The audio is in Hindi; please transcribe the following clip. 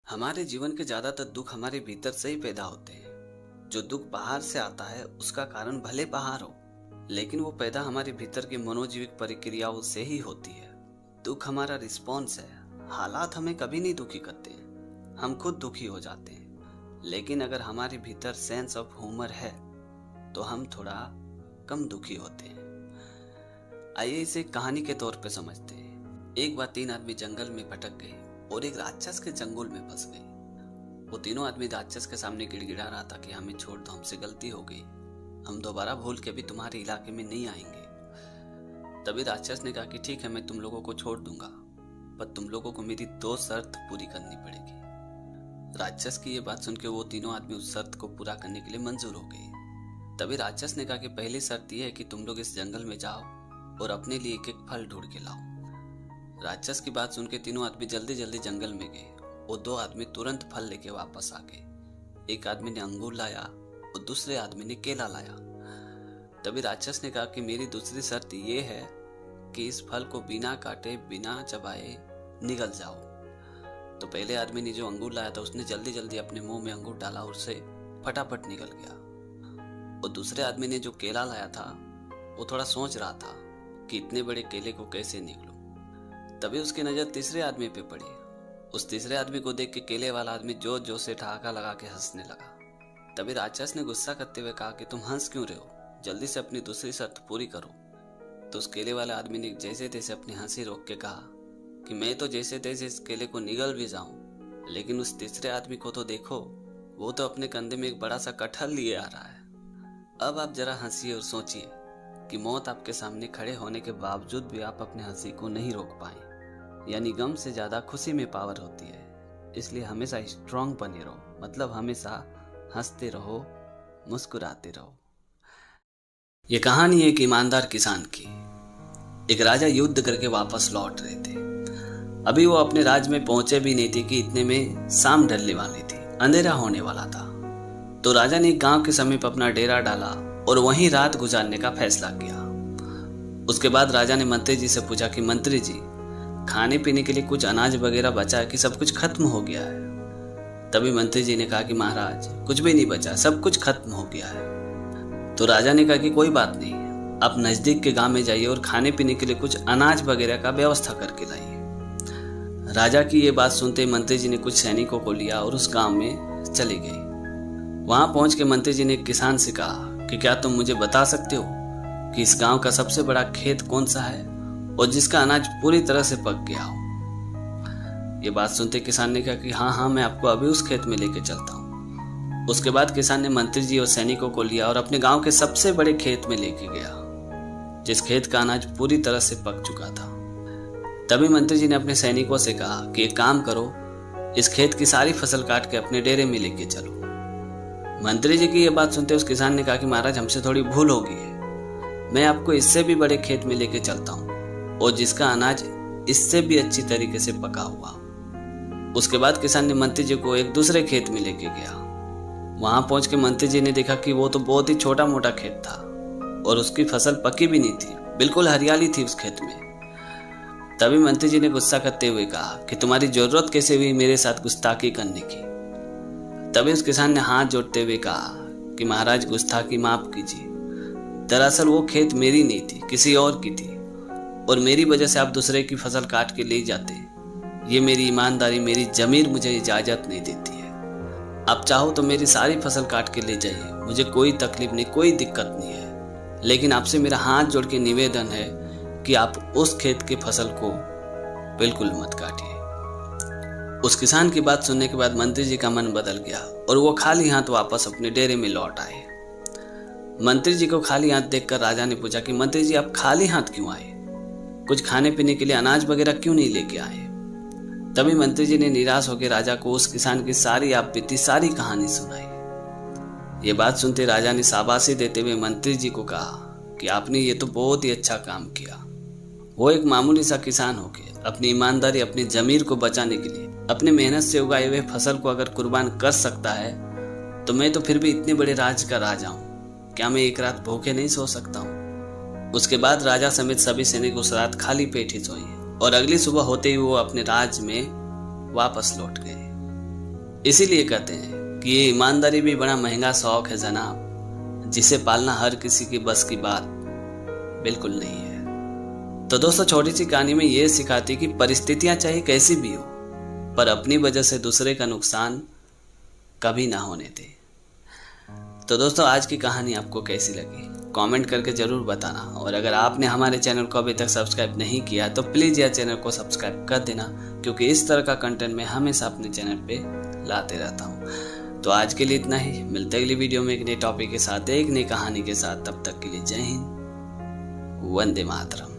हमारे जीवन के ज्यादातर दुख हमारे भीतर से ही पैदा होते हैं। जो दुख बाहर से आता है उसका कारण भले बाहर हो, लेकिन वो पैदा हमारे भीतर की मनोजीविक प्रक्रियाओं से ही होती है। दुख हमारा रिस्पॉन्स है। हालात हमें कभी नहीं दुखी करते हैं, हम खुद दुखी हो जाते हैं। लेकिन अगर हमारे भीतर सेंस ऑफ ह्यूमर है तो हम थोड़ा कम दुखी होते हैं। आइए इसे कहानी के तौर पे समझते हैं। एक बार 3 आदमी जंगल में भटक गए और एक राक्षस के चंगुल में फंस गए। वो तीनों आदमी राक्षस के सामने गिड़गिड़ा रहा था कि हमें छोड़ दो, हमसे गलती हो गई, हम दोबारा भूल के भी तुम्हारे इलाके में नहीं आएंगे। तभी राक्षस ने कहा कि ठीक है, मैं तुम लोगों को छोड़ दूंगा, पर तुम लोगों को मेरी 2 शर्त पूरी करनी पड़ेगी। राक्षस की ये बात सुन के वो तीनों आदमी उस शर्त को पूरा करने के लिए मंजूर हो गए। तभी राक्षस ने कहा कि पहली शर्त यह है कि तुम लोग इस जंगल में जाओ और अपने लिए एक एक फल ढूंढ के लाओ। राक्षस की बात सुन के तीनों आदमी जल्दी जल्दी जंगल में गए और 2 आदमी तुरंत फल लेके वापस आ गए। एक आदमी ने अंगूर लाया और दूसरे आदमी ने केला लाया। तभी राक्षस ने कहा कि मेरी दूसरी शर्त ये है कि इस फल को बिना काटे बिना चबाए निगल जाओ। तो पहले आदमी ने जो अंगूर लाया था उसने जल्दी जल्दी अपने मुंह में अंगूर डाला और उससे फटाफट निकल गया। और दूसरे आदमी ने जो केला लाया था वो थोड़ा सोच रहा था कि इतने बड़े केले को कैसे निगलूं। तभी उसकी नजर तीसरे आदमी पे पड़ी। उस तीसरे आदमी को देख के केले वाला आदमी जोर जोर से ठहाका लगा के हंसने लगा। तभी राक्षस ने गुस्सा करते हुए कहा कि तुम हंस क्यों रहे हो, जल्दी से अपनी दूसरी शर्त पूरी करो। तो उस केले वाले आदमी ने जैसे तैसे अपनी हंसी रोक के कहा कि मैं तो जैसे तैसे इस केले को निगल भी जाऊं, लेकिन उस तीसरे आदमी को तो देखो, वो तो अपने कंधे में एक बड़ा सा कटहल लिए आ रहा है। अब आप जरा हंसिए और सोचिए कि मौत आपके सामने खड़े होने के बावजूद भी आप अपने हंसी को नहीं रोक पाए। यानी गम से ज्यादा खुशी में पावर होती है। इसलिए हमेशा स्ट्रांग बने रहो, मतलब हमेशा हंसते रहो, मुस्कुराते रहो। ये कहानी है एक ईमानदार किसान की। एक राजा युद्ध करके वापस लौट रहे थे। अभी वो अपने राज्य में पहुंचे भी नहीं थे कि इतने में शाम ढलने वाली थी, अंधेरा होने वाला था। तो राजा ने एक गांव के समीप अपना डेरा डाला और वहीं रात गुजारने का फैसला किया। उसके बाद राजा ने मंत्री जी से पूछा कि मंत्री जी, खाने पीने के लिए कुछ अनाज वगैरह बचा है कि सब कुछ खत्म हो गया है? तभी मंत्री जी ने कहा कि महाराज, कुछ भी नहीं बचा, सब कुछ खत्म हो गया है। तो राजा ने कहा कि कोई बात नहीं, आप नजदीक के गांव में जाइए और खाने पीने के लिए कुछ अनाज वगैरह का व्यवस्था करके लाइए। राजा की ये बात सुनते ही मंत्री जी ने कुछ सैनिकों को लिया और उस गांव में चले गए। वहां पहुंच के मंत्री जी ने एक किसान से कहा कि क्या तुम मुझे बता सकते हो कि इस गांव का सबसे बड़ा खेत कौन सा है और जिसका अनाज पूरी तरह से पक गया हो? ये बात सुनते किसान ने कहा कि हाँ, मैं आपको अभी उस खेत में लेके चलता हूँ। उसके बाद किसान ने मंत्री जी और सैनिकों को लिया और अपने गांव के सबसे बड़े खेत में लेके गया, जिस खेत का अनाज पूरी तरह से पक चुका था। तभी मंत्री जी ने अपने सैनिकों से कहा कि एक काम करो, इस खेत की सारी फसल काट के अपने डेरे में लेके चलो। मंत्री जी की ये बात सुनते उस किसान ने कहा कि महाराज, हमसे थोड़ी भूल हो गई है, मैं आपको इससे भी बड़े खेत में लेके चलता हूँ और जिसका अनाज इससे भी अच्छी तरीके से पका हुआ। उसके बाद किसान ने मंत्री जी को एक दूसरे खेत में लेके गया। वहां पहुंच के मंत्री जी ने देखा कि वो तो बहुत ही छोटा मोटा खेत था और उसकी फसल पकी भी नहीं थी, बिल्कुल हरियाली थी उस खेत में। तभी मंत्री जी ने गुस्सा करते हुए कहा कि तुम्हारी जरूरत कैसे हुई मेरे साथ गुस्ताखी करने की? तभी उस किसान ने हाथ जोड़ते हुए कहा कि महाराज, गुस्ताखी माफ कीजिए, दरअसल वो खेत मेरी नहीं थी, किसी और की थी, और मेरी वजह से आप दूसरे की फसल काट के ले जाते। ये मेरी ईमानदारी, मेरी जमीर मुझे इजाजत नहीं देती है। आप चाहो तो मेरी सारी फसल काट के ले जाइए, मुझे कोई तकलीफ नहीं, कोई दिक्कत नहीं है, लेकिन आपसे मेरा हाथ जोड़ के निवेदन है कि आप उस खेत की फसल को बिल्कुल मत काटिए। उस किसान की बात सुनने के बाद मंत्री जी का मन बदल गया और वो खाली हाथ वापस अपने डेरे में लौट आए। मंत्री जी को खाली हाथ देखकर राजा ने पूछा कि मंत्री जी, आप खाली हाथ क्यों आए? कुछ खाने पीने के लिए अनाज वगैरह क्यों नहीं लेके आए? तभी मंत्री जी ने निराश होकर राजा को उस किसान की सारी आप बीती सारी कहानी सुनाई। ये बात सुनते राजा ने शाबाशी देते हुए मंत्री जी को कहा कि आपने ये तो बहुत ही अच्छा काम किया। वो एक मामूली सा किसान होकर अपनी ईमानदारी, अपनी जमीर को बचाने के लिए अपने मेहनत से उगाए हुए फसल को अगर कुर्बान कर सकता है, तो मैं तो फिर भी इतने बड़े राज्य का राजा हूँ, क्या मैं एक रात भूखे नहीं सो सकता हूँ? उसके बाद राजा समेत सभी सैनिक उस रात खाली पेट ही सोए और अगली सुबह होते ही वो अपने राज्य में वापस लौट गए। इसीलिए कहते हैं कि ये ईमानदारी भी बड़ा महंगा शौक है जनाब, जिसे पालना हर किसी की बस की बात बिल्कुल नहीं है। तो दोस्तों, छोटी सी कहानी में ये सिखाती कि परिस्थितियां चाहे कैसी भी हो, पर अपनी वजह से दूसरे का नुकसान कभी ना होने दे। तो दोस्तों, आज की कहानी आपको कैसी लगी कमेंट करके ज़रूर बताना, और अगर आपने हमारे चैनल को अभी तक सब्सक्राइब नहीं किया तो प्लीज़ यह चैनल को सब्सक्राइब कर देना, क्योंकि इस तरह का कंटेंट मैं हमेशा अपने चैनल पे लाते रहता हूँ। तो आज के लिए इतना ही, मिलते अगली वीडियो में एक नए टॉपिक के साथ, एक नई कहानी के साथ। तब तक के लिए जय हिंद, वंदे मातरम।